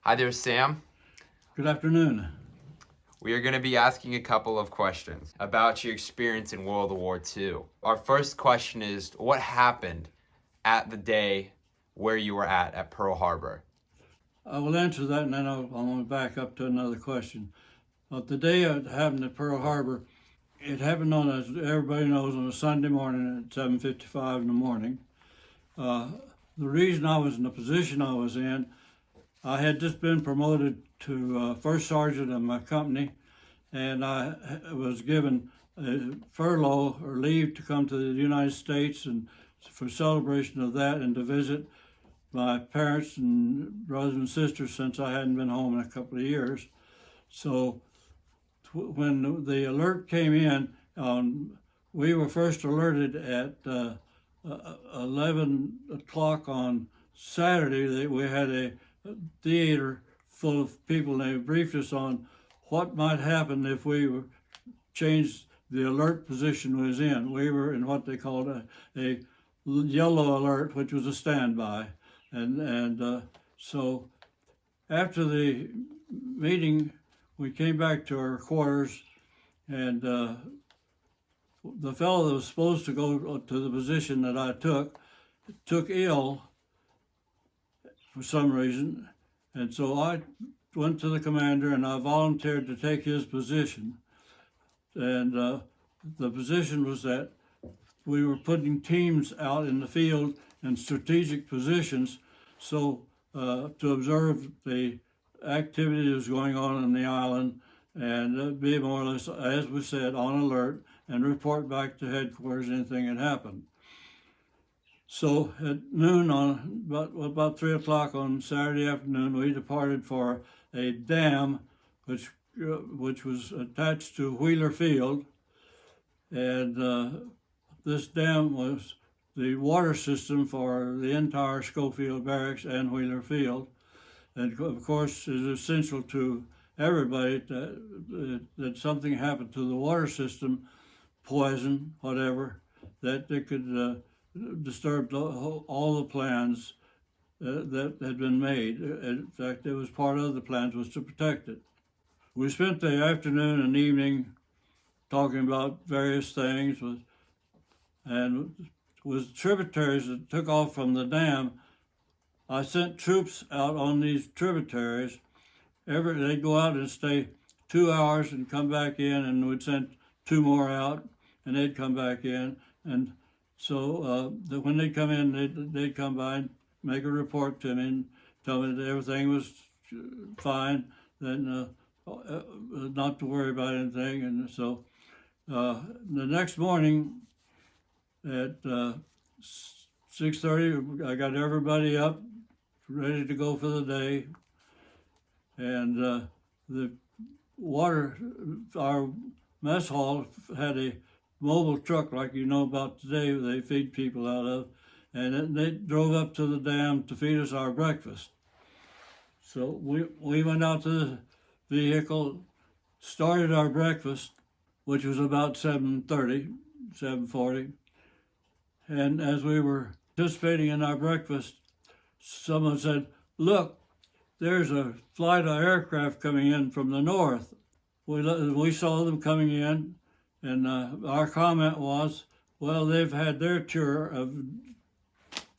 Hi there, Sam. Good afternoon. We are going to be asking a couple of questions about your experience in World War II. Our first question is, what happened at the day where you were at Pearl Harbor? I will answer that and then I'm going to back up to another question. But the day it happened at Pearl Harbor, it happened on, as everybody knows, on a Sunday morning at 7:55 in the morning. The reason I was in the position I was in, I had just been promoted to first sergeant in my company, and I was given a furlough or leave to come to the United States and for celebration of that and to visit my parents and brothers and sisters since I hadn't been home in a couple of years. So when the alert came in, we were first alerted at 11 o'clock on Saturday that we had a theater full of people, and they briefed us on what might happen if we were changed the alert position was in. We were in what they called a yellow alert, which was a standby. So after the meeting, we came back to our quarters, and the fellow that was supposed to go to the position that I took ill for some reason, and so I went to the commander and I volunteered to take his position. And the position was that we were putting teams out in the field in strategic positions, so to observe the activity that was going on the island and be more or less, as we said, on alert and report back to headquarters anything had happened. So at noon on about 3 o'clock on Saturday afternoon, we departed for a dam which was attached to Wheeler Field, and this dam was the water system for the entire Schofield Barracks and Wheeler Field, and of course it is essential to everybody that something happened to the water system, poison, whatever, that it could disturb all the plans that had been made. In fact, it was part of the plans was to protect it. We spent the afternoon and evening talking about various things with tributaries that took off from the dam. I sent troops out on these tributaries. They'd go out and stay 2 hours and come back in, and we'd send two more out, and they'd come back in. And so when they'd come in, they'd come by and make a report to me and tell me that everything was fine, then not to worry about anything. And so the next morning at 6:30, I got everybody up, ready to go for the day. And our mess hall had a mobile truck like you know about today they feed people out of, and they drove up to the dam to feed us our breakfast. So we went out to the vehicle, started our breakfast, which was about 7:30, 7:40, and as we were participating in our breakfast, someone said, "Look, there's a flight of aircraft coming in from the north." We saw them coming in, and our comment was, well, they've had their tour of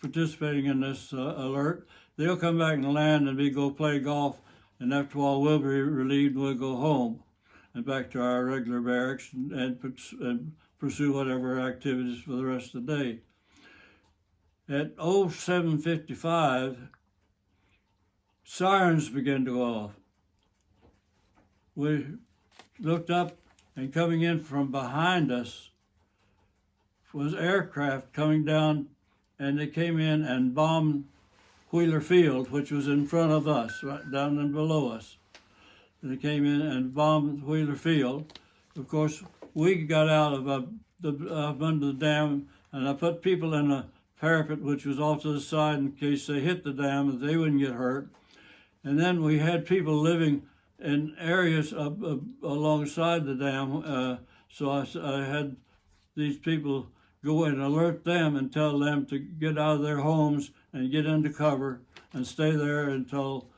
participating in this alert. They'll come back and land and we go play golf, and after a while we'll be relieved and we'll go home and back to our regular barracks and pursue whatever activities for the rest of the day. At 07:55, sirens began to go off. We looked up, and coming in from behind us was aircraft coming down, and they came in and bombed Wheeler Field, which was in front of us, right down and below us. They came in and bombed Wheeler Field. Of course, we got out of under the dam, and I put people in a parapet which was off to the side in case they hit the dam that they wouldn't get hurt. And then we had people living in areas alongside the dam, so I had these people go and alert them and tell them to get out of their homes and get into cover and stay there until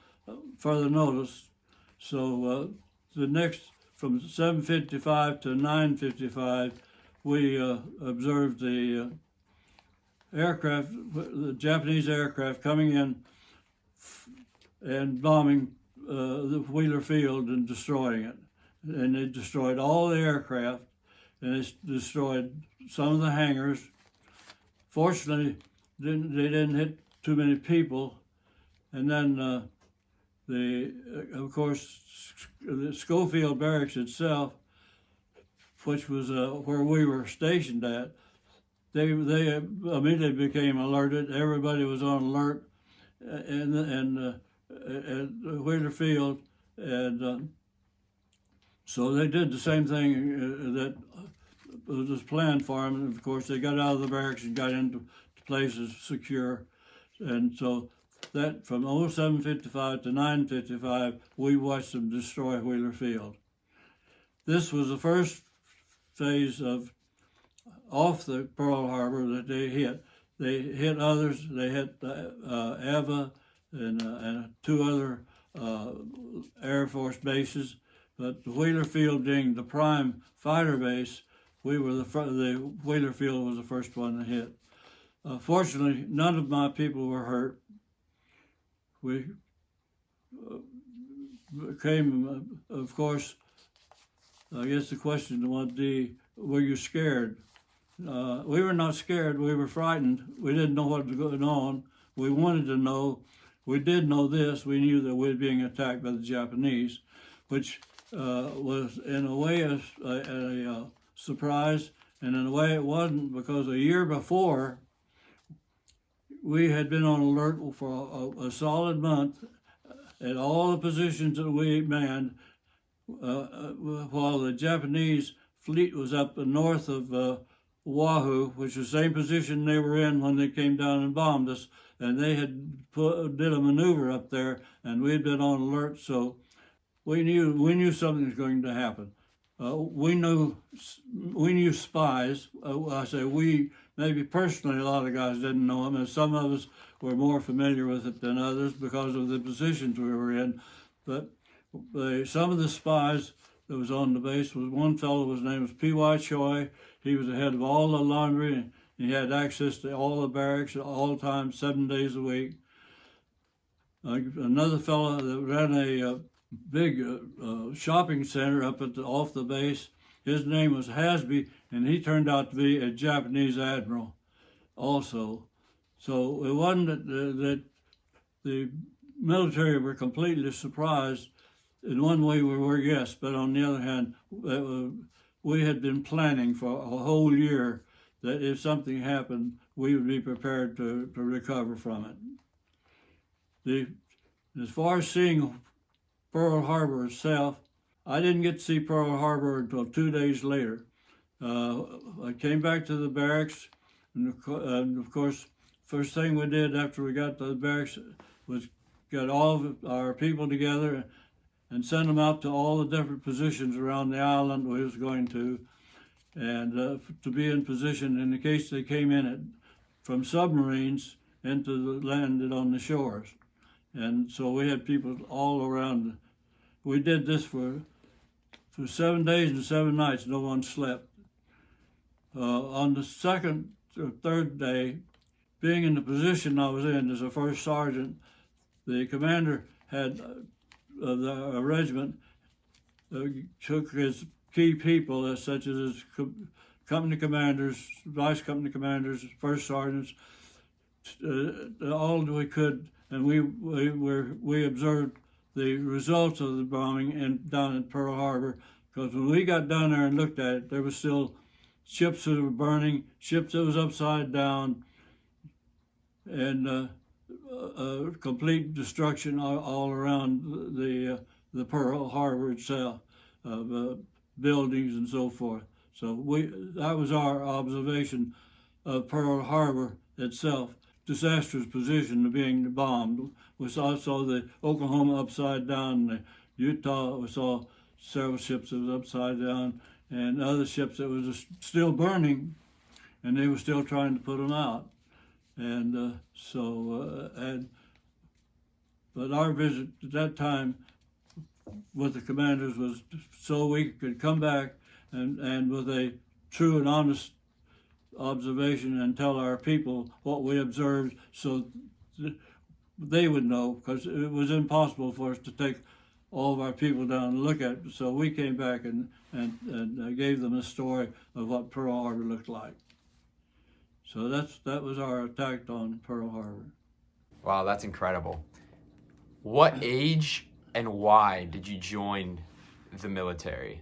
further notice. So the next, from 7:55 to 9:55, we observed the aircraft, the Japanese aircraft coming in and bombing the Wheeler Field and destroying it. And they destroyed all the aircraft, and they destroyed some of the hangars. Fortunately, they didn't hit too many people. And then, of course, the Schofield Barracks itself, which was where we were stationed at, they immediately became alerted. Everybody was on alert, and at Wheeler Field, and so they did the same thing that was planned for them. And of course, they got out of the barracks and got into places secure, and so that from 07:55 to 9:55, we watched them destroy Wheeler Field. This was the first phase of off the Pearl Harbor that they hit. They hit others. They hit Ava and two other Air Force bases. But the Wheeler Field being the prime fighter base, we were the Wheeler Field was the first one to hit. Fortunately, none of my people were hurt. We came, of course, I guess the question was, were you scared? We were not scared. We were frightened. We didn't know what was going on. We wanted to know. We did know this. We knew that we were being attacked by the Japanese, which was in a way a surprise, and in a way it wasn't, because a year before we had been on alert for a solid month at all the positions that we manned, while the Japanese fleet was up north of Oahu, which is the same position they were in when they came down and bombed us, and they had did a maneuver up there, and we had been on alert, so we knew something was going to happen. We knew spies. I say we, maybe personally, a lot of guys didn't know them, and some of us were more familiar with it than others because of the positions we were in. But some of the spies that was on the base was one fellow, his name was P.Y. Choi. He was the head of all the laundry, and he had access to all the barracks at all times, 7 days a week. Another fellow that ran a big shopping center up off the base, his name was Hasby, and he turned out to be a Japanese admiral also. So it wasn't that the military were completely surprised. In one way we were, yes, but on the other hand, we had been planning for a whole year that if something happened, we would be prepared to recover from it. As far as seeing Pearl Harbor itself, I didn't get to see Pearl Harbor until 2 days later. I came back to the barracks, and of course, first thing we did after we got to the barracks was get all of our people together and send them out to all the different positions around the island we was going to, and to be in position in the case they came in from submarines into landed on the shores. And so we had people all around. We did this for 7 days and 7 nights. No one slept. On the second or third day, being in the position I was in as a first sergeant, the commander had the regiment took his key people, such as his company commanders, vice company commanders, first sergeants, all we could, and we observed the results of the bombing down at Pearl Harbor. Because when we got down there and looked at it, there was still ships that were burning, ships that was upside down, and complete destruction all around the Pearl Harbor itself, buildings and so forth. So that was our observation of Pearl Harbor itself. Disastrous position of being bombed. We saw the Oklahoma upside down, the Utah, we saw several ships that was upside down, and other ships that was still burning, and they were still trying to put them out. And and But our visit at that time with the commanders was so we could come back and with a true and honest observation and tell our people what we observed so they would know, because it was impossible for us to take all of our people down and look at it. So we came back and gave them a story of what Pearl Harbor looked like. So that was our attack on Pearl Harbor. Wow, that's incredible. What age and why did you join the military?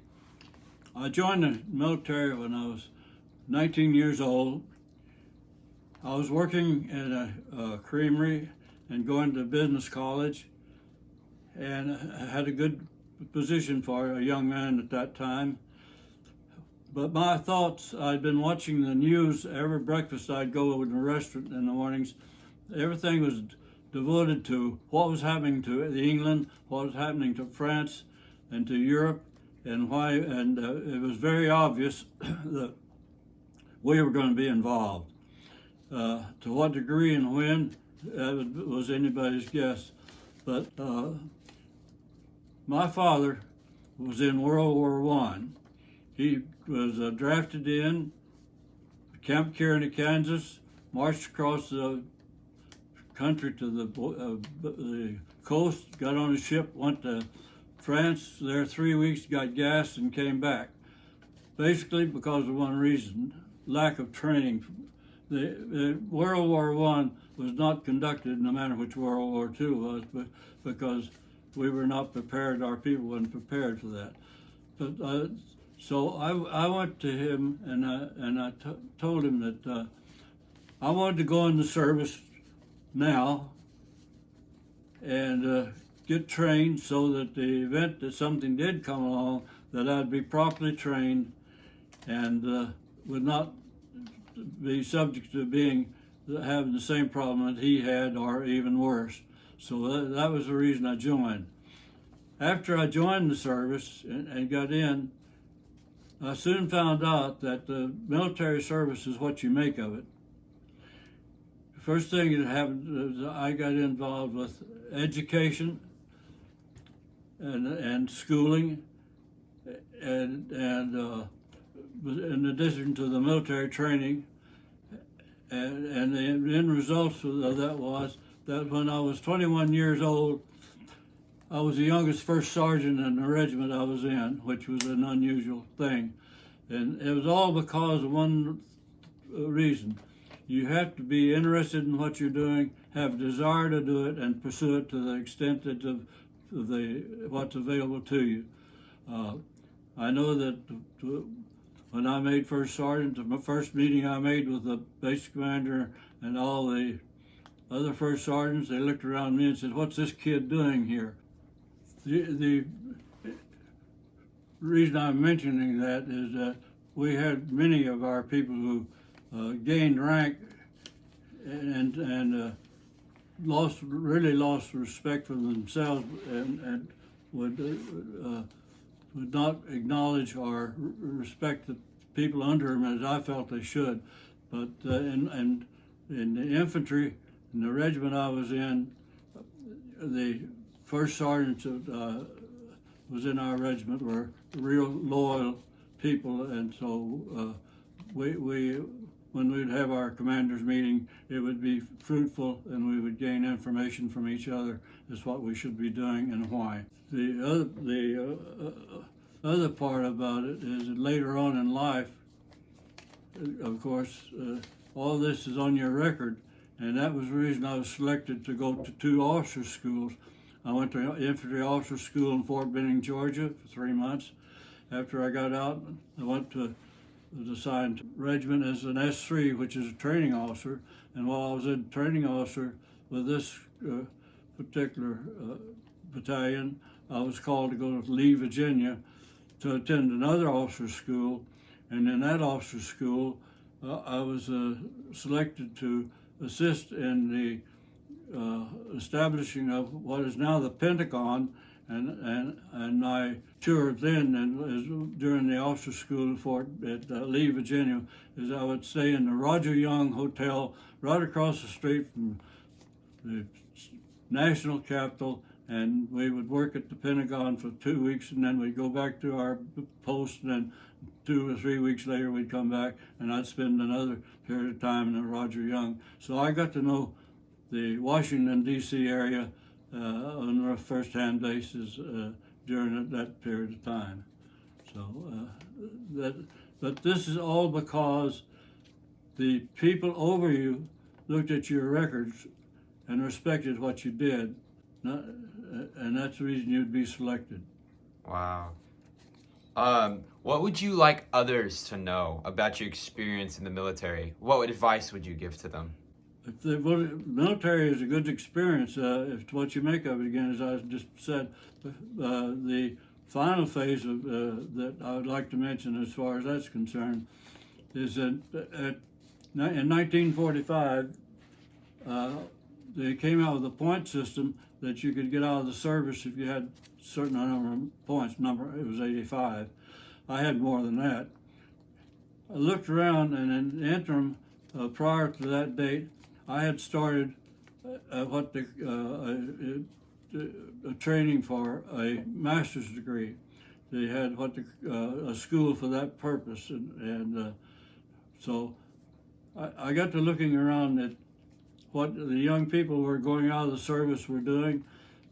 I joined the military when I was 19 years old. I was working in a creamery and going to business college, and I had a good position for a young man at that time. But my thoughts, I'd been watching the news. Every breakfast I'd go to a restaurant in the mornings. Everything was devoted to what was happening to England, what was happening to France and to Europe, and why. And it was very obvious that we were going to be involved. To what degree and when, that was anybody's guess. But my father was in World War I. He was drafted in Camp Kearney, Kansas, marched across the country to the coast, got on a ship, went to France, there 3 weeks, got gassed and came back. Basically because of one reason, lack of training. The World War I was not conducted, no matter which World War II was, but because we were not prepared, our people weren't prepared for that. But so I went to him and I told him that I wanted to go in the service now and get trained so that the event that something did come along, that I'd be properly trained and would not be subject to having the same problem that he had or even worse. So that was the reason I joined. After I joined the service and got in, I soon found out that the military service is what you make of it. The first thing that happened is I got involved with education and schooling, and in addition to the military training. And the end results of that was that when I was 21 years old, I was the youngest first sergeant in the regiment I was in, which was an unusual thing. And it was all because of one reason. You have to be interested in what you're doing, have a desire to do it, and pursue it to the extent that of what's available to you. I know that when I made first sergeant, the first meeting I made with the base commander and all the other first sergeants, they looked around me and said, "What's this kid doing here?" The reason I'm mentioning that is that we had many of our people who gained rank and really lost respect for themselves and would not acknowledge or respect the people under them as I felt they should. But in the infantry, in the regiment I was in, the first sergeants was in our regiment were real loyal people, and so when we'd have our commanders meeting, it would be fruitful and we would gain information from each other as what we should be doing and why. The other part about it is that later on in life, of course, all this is on your record, and that was the reason I was selected to go to 2 officer schools. I went to infantry officer school in Fort Benning, Georgia for 3 months. After I got out, I was assigned to regiment as an S3, which is a training officer. And while I was a training officer with this particular battalion, I was called to go to Lee, Virginia, to attend another officer school. And in that officer school, I was selected to assist in the establishing of what is now the Pentagon, and my tour then and during the officer school at Lee, Virginia, is I would stay in the Roger Young Hotel right across the street from the national capital, and we would work at the Pentagon for 2 weeks, and then we'd go back to our post, and then 2 or 3 weeks later we'd come back, and I'd spend another period of time in Roger Young. So I got to know the Washington, D.C. area on a first-hand basis during that period of time. So but this is all because the people over you looked at your records and respected what you did, and that's the reason you'd be selected. Wow. What would you like others to know about your experience in the military? What advice would you give to them? If the military is a good experience, if what you make of it, again, as I just said, the final phase of, that I would like to mention as far as that's concerned is that in 1945, they came out with a point system that you could get out of the service if you had a certain number of points. It was 85. I had more than that. I looked around, and in the interim, prior to that date, I had started training for a master's degree. They had a school for that purpose, and so I got to looking around at what the young people who were going out of the service were doing,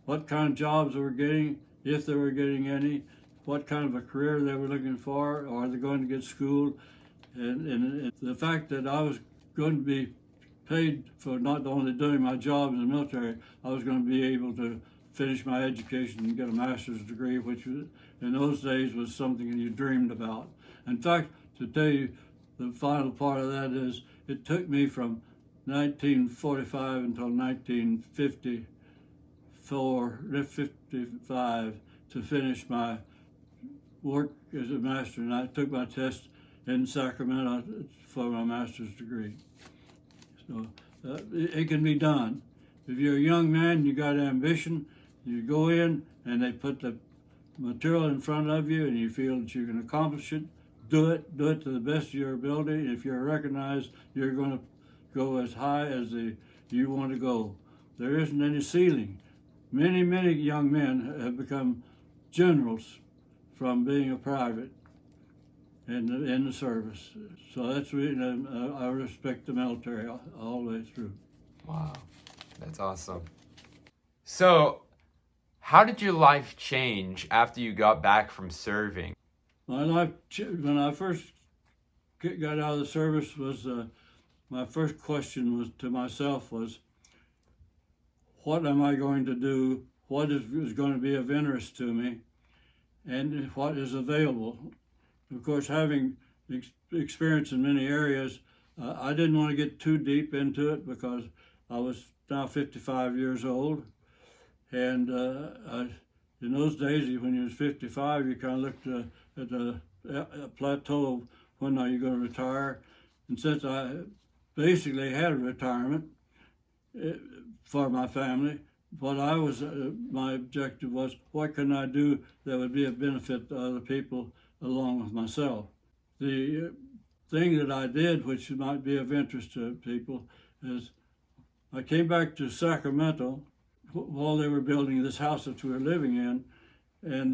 what kind of jobs they were getting, if they were getting any, what kind of a career they were looking for, or are they going to get schooled, and the fact that I was going to be paid for not only doing my job in the military, I was going to be able to finish my education and get a master's degree, which in those days was something you dreamed about. In fact, to tell you the final part of that is, it took me from 1945 until 1955 to finish my work as a master, and I took my test in Sacramento for my master's degree. So it can be done. If you're a young man, you got ambition, you go in and they put the material in front of you and you feel that you can accomplish it, do it to the best of your ability. If you're recognized, you're going to go as high as you want to go. There isn't any ceiling. Many, many young men have become generals from being a private in the service. So that's the reason I respect the military all the way through. Wow, that's awesome. So, how did your life change after you got back from serving? My life, when I first got out of the service, was my first question was to myself was, what am I going to do? What is going to be of interest to me? And what is available? Of course, having experience in many areas, I didn't want to get too deep into it because I was now 55 years old. And in those days, when you was 55, you kind of looked at the plateau of when are you going to retire. And since I basically had a retirement for my family, what I was, my objective was, what can I do that would be a benefit to other people along with myself? The thing that I did, which might be of interest to people, is I came back to Sacramento while they were building this house that we were living in, and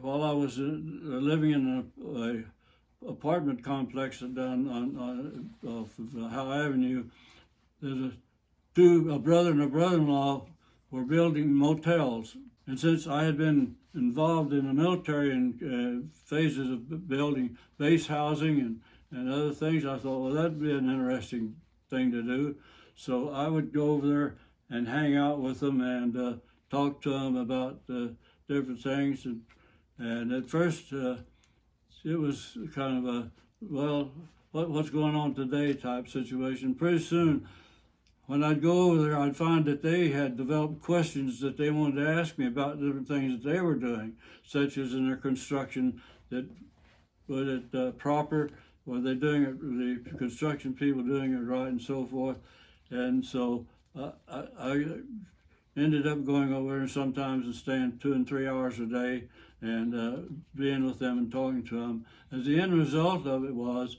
while I was living in a apartment complex down on Howe Avenue, there's a brother and a brother-in-law were building motels. And since I had been involved in the military in phases of building base housing and other things, I thought, well, that'd be an interesting thing to do. So I would go over there and hang out with them and talk to them about different things. And at first, it was kind of a, well, what's going on today type situation. Pretty soon, when I'd go over there, I'd find that they had developed questions that they wanted to ask me about different things that they were doing, such as in their construction, that was it proper, were they doing it, the construction people doing it right, and so forth. And so I ended up going over there sometimes and staying 2 and 3 hours a day and being with them and talking to them. As the end result of it was,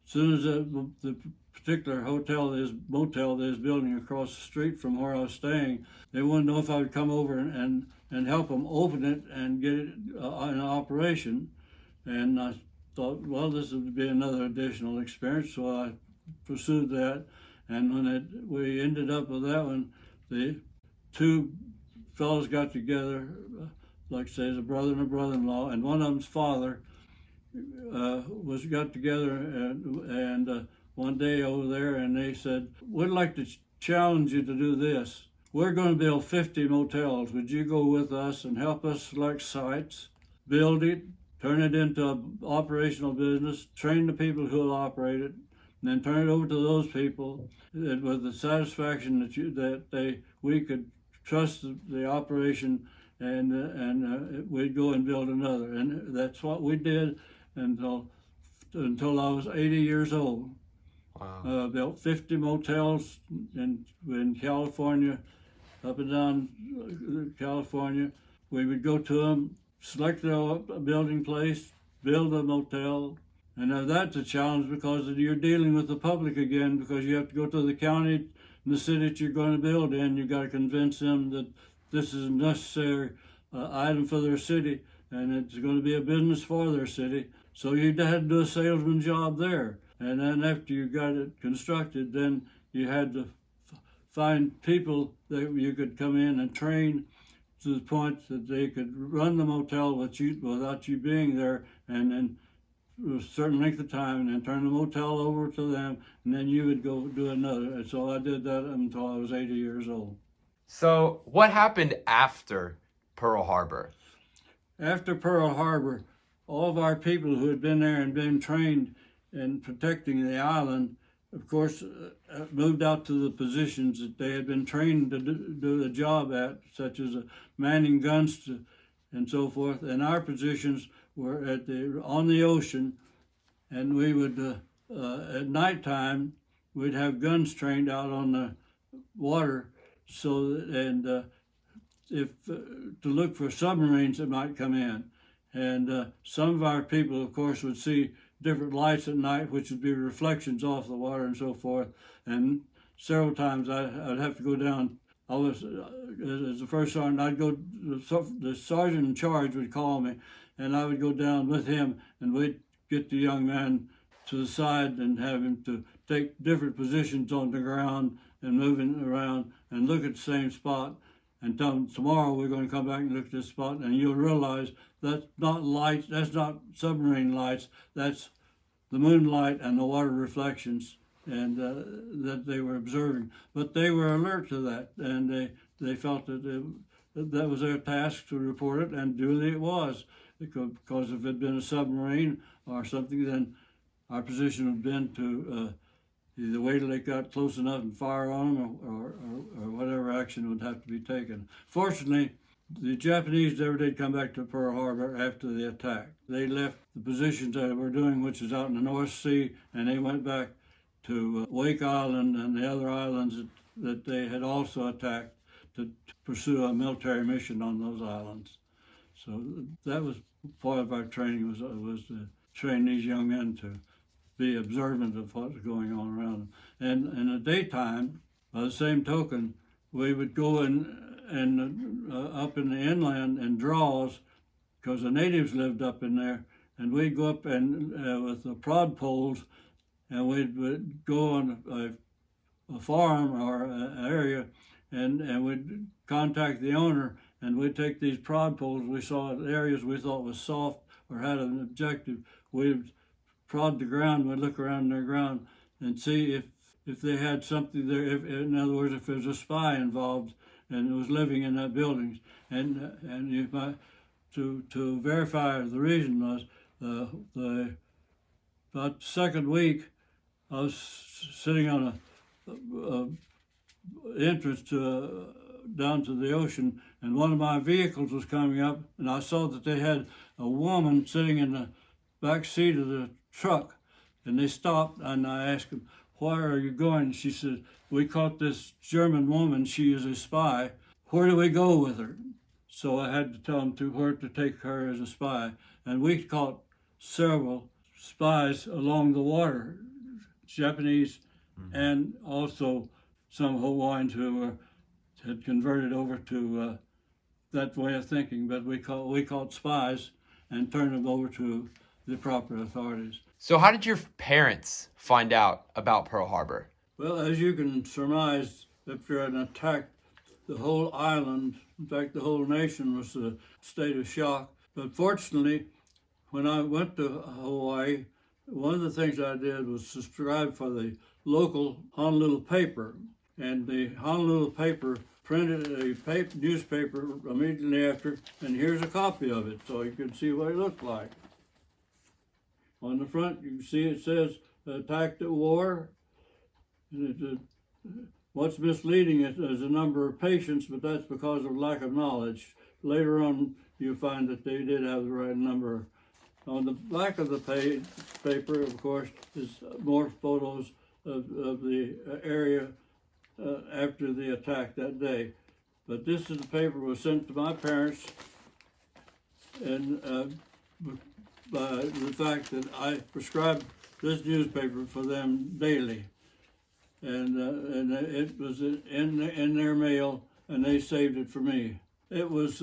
as soon as the particular motel that is building across the street from where I was staying. They wanted to know if I would come over and help them open it and get it in operation. And I thought, well, this would be another additional experience, so I pursued that. And when we ended up with that one, the two fellows got together, like I say, as a brother and a brother-in-law, and one of them's father got together and one day over there, and they said, we'd like to challenge you to do this. We're going to build 50 motels. Would you go with us and help us select sites, build it, turn it into an operational business, train the people who will operate it, and then turn it over to those people with the satisfaction that we could trust the operation, and we'd go and build another. And that's what we did until I was 80 years old. Wow. Built 50 motels in California, up and down California. We would go to them, select a building place, build a motel. And now that's a challenge because you're dealing with the public again, because you have to go to the county and the city that you're going to build in. You've got to convince them that this is a necessary item for their city and it's going to be a business for their city. So you had to do a salesman job there. And then after you got it constructed, then you had to find people that you could come in and train to the point that they could run the motel without you being there, and then a certain length of time, and then turn the motel over to them, and then you would go do another. And so I did that until I was 80 years old. So what happened after Pearl Harbor? After Pearl Harbor, all of our people who had been there and been trained in protecting the island, of course, moved out to the positions that they had been trained to do the job at, such as manning guns and so forth. And our positions were on the ocean, and we would, at nighttime, we'd have guns trained out on the water, to look for submarines that might come in. And some of our people, of course, would see different lights at night, which would be reflections off the water and so forth. And several times I'd have to go down. I was, as the first sergeant, the sergeant in charge would call me, and I would go down with him, and we'd get the young man to the side and have him to take different positions on the ground and moving around and look at the same spot and tell him, tomorrow we're going to come back and look at this spot, and you'll realize that's not lights, that's not submarine lights, that's the moonlight and the water reflections and that they were observing. But they were alert to that, and they felt that that was their task to report it, and duly it was, because if it had been a submarine or something, then our position would have been to either wait till they got close enough and fire on them, or whatever action would have to be taken. Fortunately, the Japanese never did come back to Pearl Harbor after the attack. They left the positions that they were doing, which is out in the North Sea, and they went back to Wake Island and the other islands that they had also attacked to pursue a military mission on those islands. So that was part of our training, was to train these young men to be observant of what was going on around them. And in the daytime, by the same token, we would go and up in the inland and draws, because the natives lived up in there, and we'd go up and with the prod poles, and we'd go on a farm or an area, and we'd contact the owner, and we'd take these prod poles we saw at areas we thought was soft or had an objective. We'd prod the ground, we'd look around their ground and see if they had something there, in other words, if there was a spy involved and was living in that building. And to verify the reason was, about the second week, I was sitting on a entrance down to the ocean, and one of my vehicles was coming up, and I saw that they had a woman sitting in the back seat of the truck, and they stopped, and I asked them, "Where are you going?" She said, "We caught this German woman. She is a spy. Where do we go with her?" So I had to tell them where to take her as a spy, and we caught several spies along the water, Japanese and also some Hawaiians who had converted over to that way of thinking, but we called spies and turned them over to the proper authorities. So how did your parents find out about Pearl Harbor? Well, as you can surmise, after an attack, the whole island, in fact, the whole nation was in a state of shock. But fortunately, when I went to Hawaii, one of the things I did was subscribe for the local Honolulu paper. And the Honolulu paper printed a newspaper immediately after, and here's a copy of it so you can see what it looked like. On the front, you can see it says, attacked at war. And what's misleading is the number of patients, but that's because of lack of knowledge. Later on, you find that they did have the right number. On the back of the paper, of course, is more photos of the area after the attack that day. But this is the paper was sent to my parents, and by the fact that I prescribed this newspaper for them daily. And it was in their mail, and they saved it for me. It was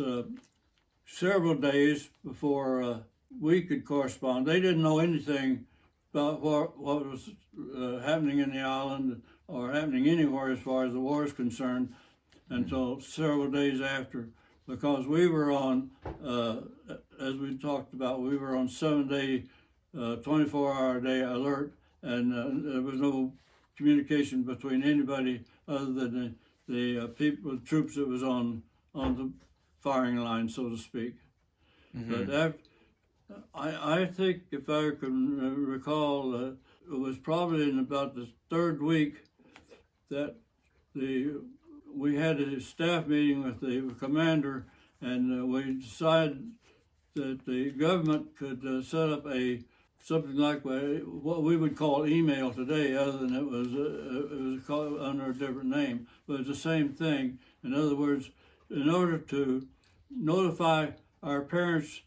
several days before we could correspond. They didn't know anything about what was happening in the island or happening anywhere as far as the war is concerned until several days after, because we were on, as we talked about, we were on 7-day, 24-hour-a-day alert, and there was no communication between anybody other than the people, the troops that was on the firing line, so to speak. But I think, if I can recall, it was probably in about the third week that we had a staff meeting with the commander, and we decided that the government could set up something like what we would call email today, other than it was called under a different name, but it's the same thing. In other words, in order to notify our parents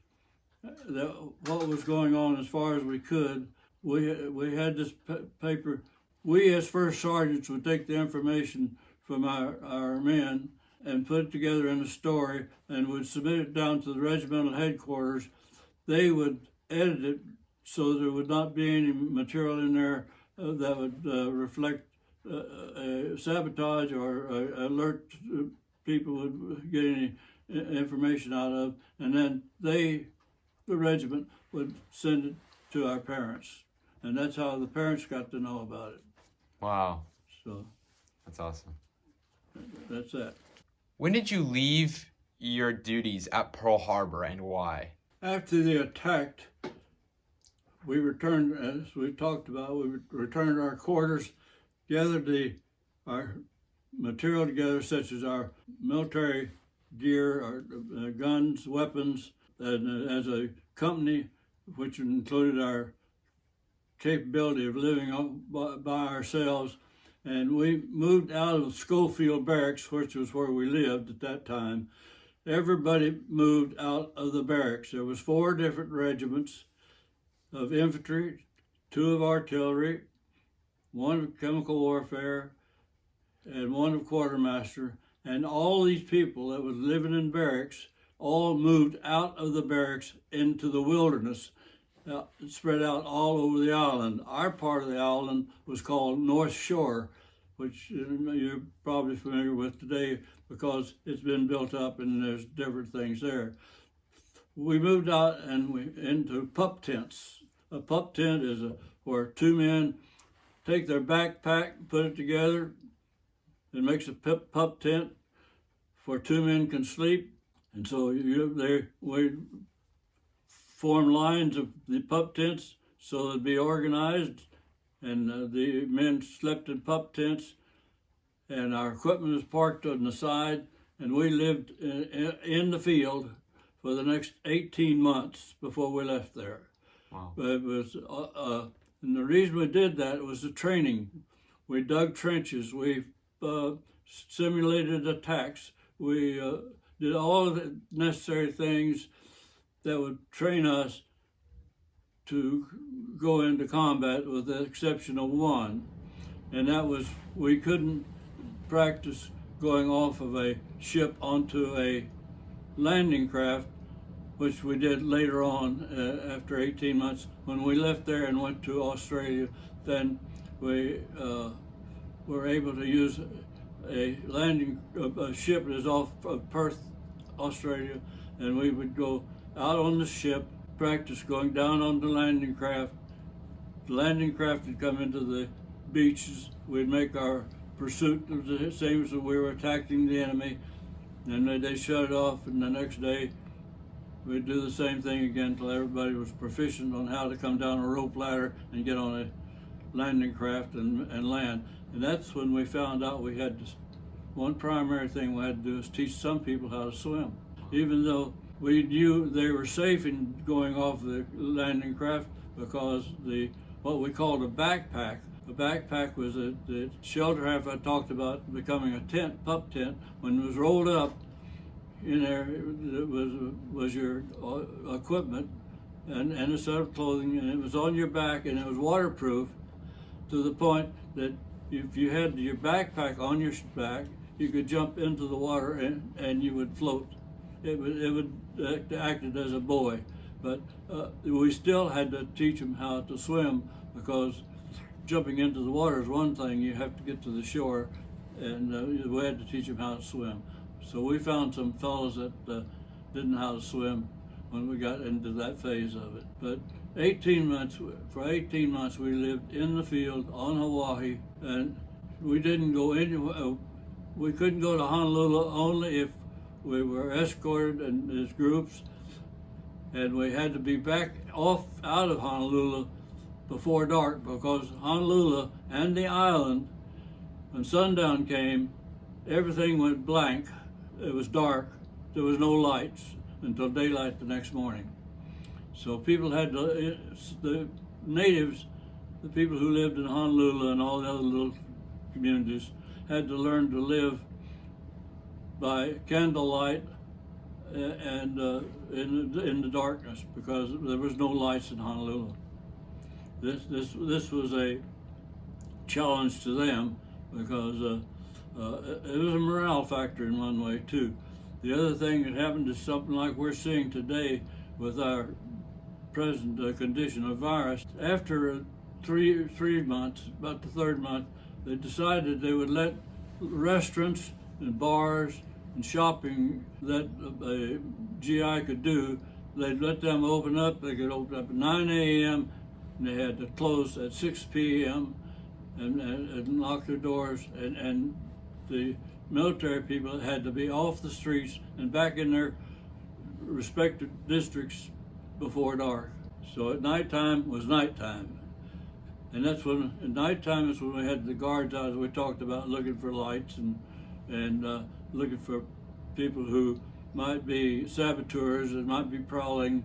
that what was going on as far as we could, we had this paper. We as first sergeants would take the information from our men and put it together in a story and would submit it down to the regimental headquarters. They would edit it so there would not be any material in there that would reflect sabotage or alert people would get any information out of, and then the regiment would send it to our parents, and that's how the parents got to know about it. Wow. So that's awesome. That's that. When did you leave your duties at Pearl Harbor, and why? After the attack, we returned, as we talked about, we returned to our quarters, gathered our material together, such as our military gear, our guns, weapons, and as a company, which included our capability of living by ourselves. And we moved out of Schofield Barracks, which was where we lived at that time. Everybody moved out of the barracks. There was 4 different regiments of infantry, 2 of artillery, 1 of chemical warfare, and 1 of quartermaster. And all these people that was living in barracks all moved out of the barracks into the wilderness, spread out all over the island. Our part of the island was called North Shore, which you're probably familiar with today because it's been built up and there's different things there. We moved out and into pup tents. A pup tent is where 2 men take their backpack, put it together, and makes a pup tent where 2 men can sleep. And so we form lines of the pup tents so they'd be organized, and the men slept in pup tents, and our equipment was parked on the side, and we lived in the field for the next 18 months before we left there. Wow. But it was, and the reason we did that was the training. We dug trenches, we simulated attacks, we did all of the necessary things that would train us to go into combat, with the exception of one. and that was we couldn't practice going off of a ship onto a landing craft, which we did later on after 18 months. When we left there and went to Australia, then we were able to use a ship that is off of Perth, Australia, and we would go out on the ship, practice going down on the landing craft. The landing craft would come into the beaches. We'd make our pursuit the same as we were attacking the enemy, and they shut it off, and the next day we'd do the same thing again until everybody was proficient on how to come down a rope ladder and get on a landing craft and land. And that's when we found out we had to, one primary thing we had to do is teach some people how to swim. Even though we knew they were safe in going off the landing craft, because what we called a backpack. A backpack was the shelter half I talked about becoming a tent, pup tent. When it was rolled up, in there was your equipment and a set of clothing, and it was on your back, and it was waterproof to the point that if you had your backpack on your back, you could jump into the water and you would float. It would acted as a buoy, but we still had to teach them how to swim, because jumping into the water is one thing. You have to get to the shore, and we had to teach them how to swim. So we found some fellows that didn't know how to swim when we got into that phase of it. But for 18 months we lived in the field on Hawaii, and we didn't go anywhere. We couldn't go to Honolulu only if we were escorted in as groups, and we had to be back out of Honolulu before dark, because Honolulu and the island, when sundown came, everything went blank. It was dark. There was no lights until daylight the next morning. So people had to, the natives, the people who lived in Honolulu and all the other little communities, had to learn to live by candlelight and in the darkness, because there was no lights in Honolulu. This was a challenge to them, because it was a morale factor in one way too. The other thing that happened is something like we're seeing today with our present condition of virus. After three months, about the third month, they decided they would let restaurants and bars and shopping that a GI could do, they'd let them open up. They could open up at 9 a.m. and they had to close at 6 p.m. and lock their doors, and the military people had to be off the streets and back in their respective districts before dark. So at nighttime was nighttime. And that's when, at nighttime is when we had the guards out, as we talked about, looking for lights and looking for people who might be saboteurs and might be prowling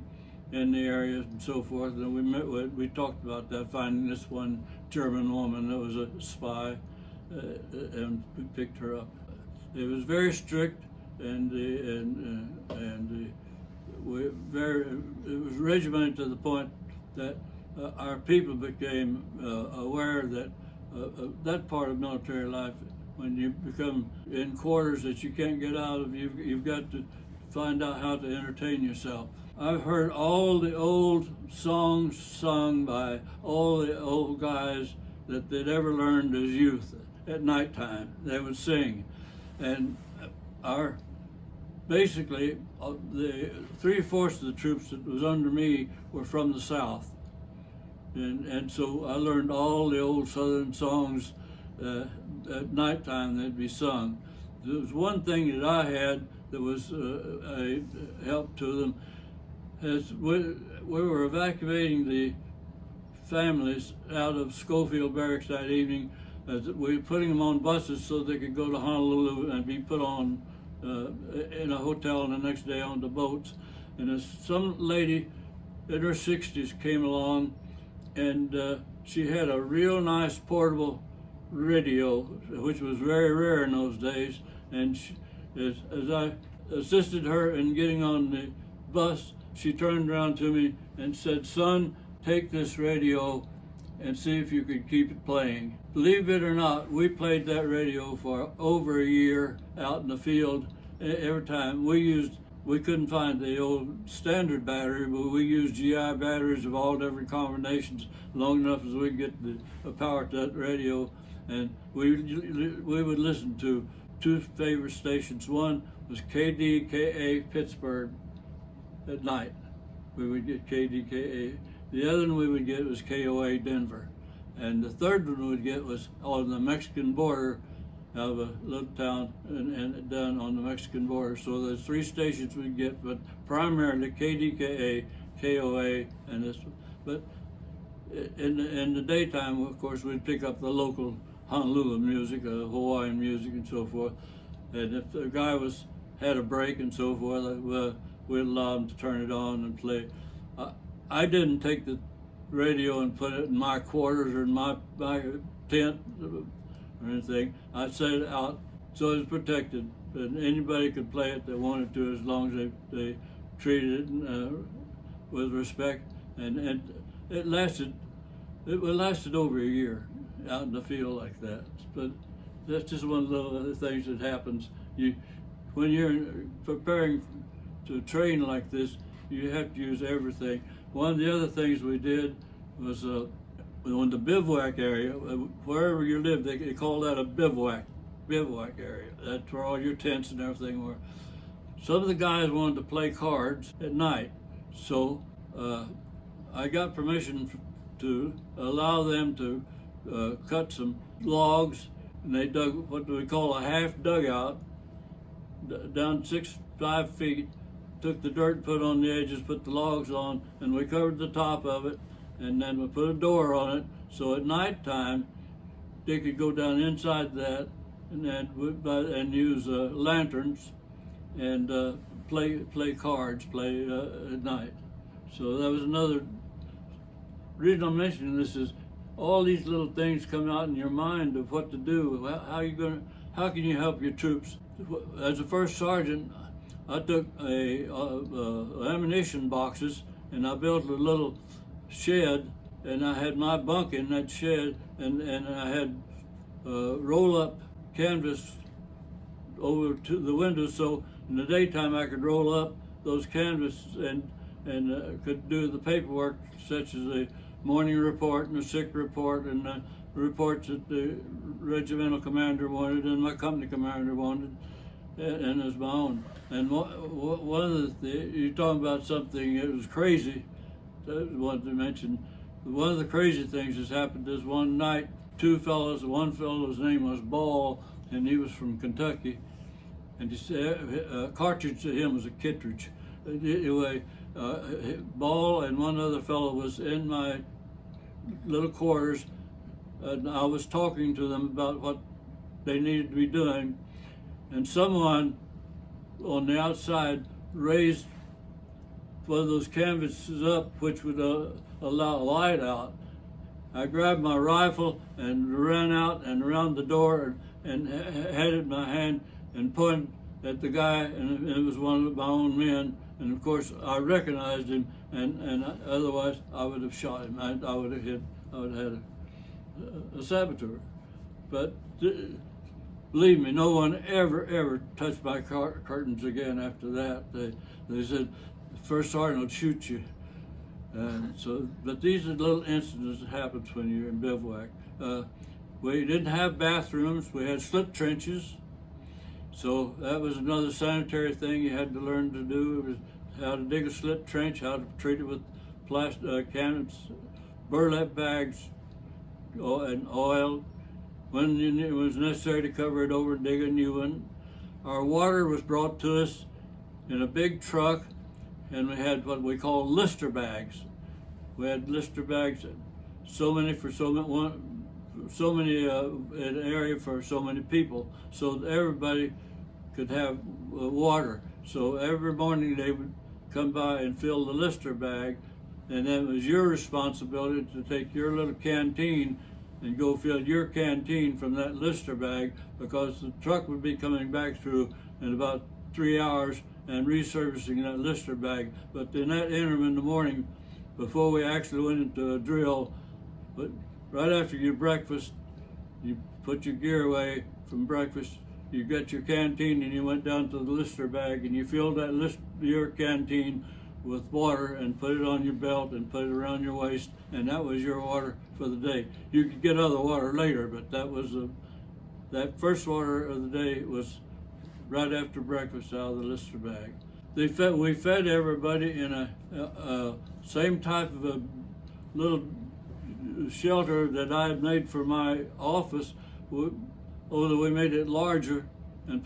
in the areas and so forth. And we talked about that, finding this one German woman that was a spy, and we picked her up. It was very strict, and it was regimented to the point that our people became aware that that part of military life, when you become in quarters that you can't get out of, you've got to find out how to entertain yourself. I've heard all the old songs sung by all the old guys that they'd ever learned as youth. At nighttime, they would sing. And basically, the 3/4 of the troops that was under me were from the South. And so I learned all the old Southern songs at nighttime that'd be sung. There was one thing that I had that was a help to them. As we were evacuating the families out of Schofield Barracks that evening, we were putting them on buses so they could go to Honolulu and be put on in a hotel, and the next day on the boats. And as some lady in her 60s came along, and she had a real nice portable radio, which was very rare in those days. And as I assisted her in getting on the bus, she turned around to me and said, "Son, take this radio and see if you could keep it playing. Believe it or not, we played that radio for over a year out in the field. Every time we couldn't find the old standard battery, but we used GI batteries of all different combinations long enough as we could get the power to that radio. And we would listen to two favorite stations. One was KDKA Pittsburgh at night. We would get KDKA. The other one we would get was KOA Denver. And the third one we would get was on the Mexican border, out of a little town and down on the Mexican border. So there's three stations we'd get, but primarily KDKA, KOA, and this one. But in the daytime, of course, we'd pick up the local Honolulu music, Hawaiian music, and so forth. And if the guy had a break and so forth, we'd allow him to turn it on and play. I didn't take the radio and put it in my quarters or in my tent or anything. I set it out so it was protected, and anybody could play it that wanted to, as long as they treated it with respect. And it lasted over a year out in the field like that. But that's just one of the other things that happens. When you're preparing to train like this, you have to use everything. One of the other things we did was in the bivouac area, wherever you live, they call that a bivouac area. That's where all your tents and everything were. Some of the guys wanted to play cards at night, so I got permission to allow them to cut some logs, and they dug what we call a half dugout down 5 feet, took the dirt, put on the edges, put the logs on, and we covered the top of it, and then we put a door on it, so at nighttime they could go down inside that and use lanterns and play cards, at night. So that was another reason I'm mentioning this is all these little things come out in your mind of what to do. How can you help your troops? As a first sergeant, I took ammunition boxes and I built a little shed, and I had my bunk in that shed, and I had roll-up canvas over to the windows, so in the daytime I could roll up those canvas and could do the paperwork, such as the morning report and the sick report and the reports that the regimental commander wanted and my company commander wanted, and as my own. And one of you're talking about something that was crazy, that was one to mention. One of the crazy things that's happened is one night, two fellows, one fellow's name was Ball, and he was from Kentucky, and he said a cartridge to him was a kittridge. Anyway, Ball and one other fellow was in my little quarters, and I was talking to them about what they needed to be doing, and someone on the outside raised one of those canvases up, which would allow light out. I grabbed my rifle and ran out and around the door and had it in my hand and pointed at the guy, and it was one of my own men. And of course, I recognized him, and otherwise I would have shot him. I would have had a saboteur. But believe me, no one ever touched my curtains again after that. They said, the first sergeant will shoot you. But these are little incidents that happens when you're in bivouac. We didn't have bathrooms. We had slip trenches. So that was another sanitary thing you had to learn to do. It was how to dig a slip trench, how to treat it with plastic cans, burlap bags, and oil. When it was necessary to cover it over, dig a new one. Our water was brought to us in a big truck, and we had what we call lister bags. We had lister bags, so many an area for so many people, so that everybody could have water. So every morning they would come by and fill the lister bag, and then it was your responsibility to take your little canteen and go fill your canteen from that lister bag, because the truck would be coming back through in about 3 hours and resurfacing that lister bag. But in that interim in the morning, before we actually went into a drill, right after your breakfast, you put your gear away from breakfast, you got your canteen and you went down to the Lister bag and you filled your canteen with water and put it on your belt and put it around your waist, and that was your water for the day. You could get other water later, but that first water of the day was right after breakfast out of the Lister bag. We fed everybody in a same type of a little shelter that I had made for my office, although we made it larger and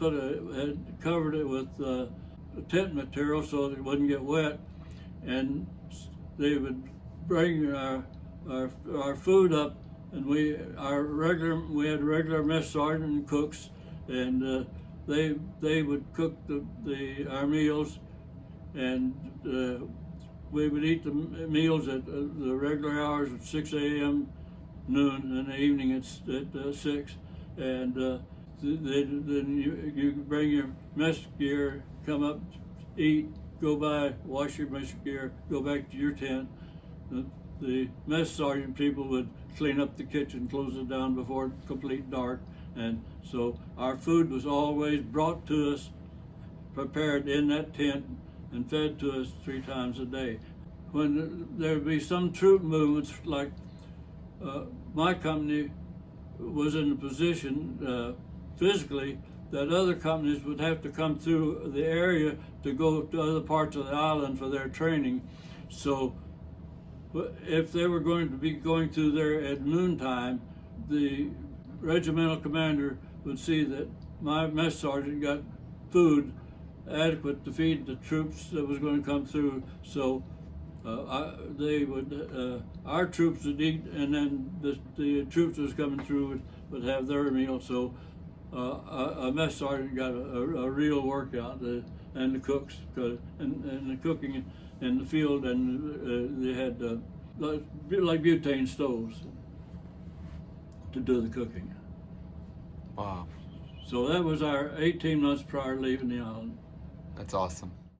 had covered it with tent material so that it wouldn't get wet. And they would bring our food up, and we had regular mess sergeant and cooks, and they would cook our meals, and we would eat the meals at the regular hours at 6 a.m., noon, and the evening at 6. And then you bring your mess gear, come up, eat, go by, wash your mess gear, go back to your tent. The mess sergeant people would clean up the kitchen, close it down before it complete dark. And so our food was always brought to us, prepared in that tent, and fed to us 3 times a day. When there would be some troop movements, like my company was in a position physically that other companies would have to come through the area to go to other parts of the island for their training. So if they were going to be going through there at noontime, the regimental commander would see that my mess sergeant got food adequate to feed the troops that was going to come through. So our troops would eat, and then the troops that was coming through would have their meal. So a mess sergeant got a real workout, and the cooks, and the cooking in the field, and they had like butane stoves to do the cooking. Wow. So that was our 18 months prior to leaving the island. That's awesome.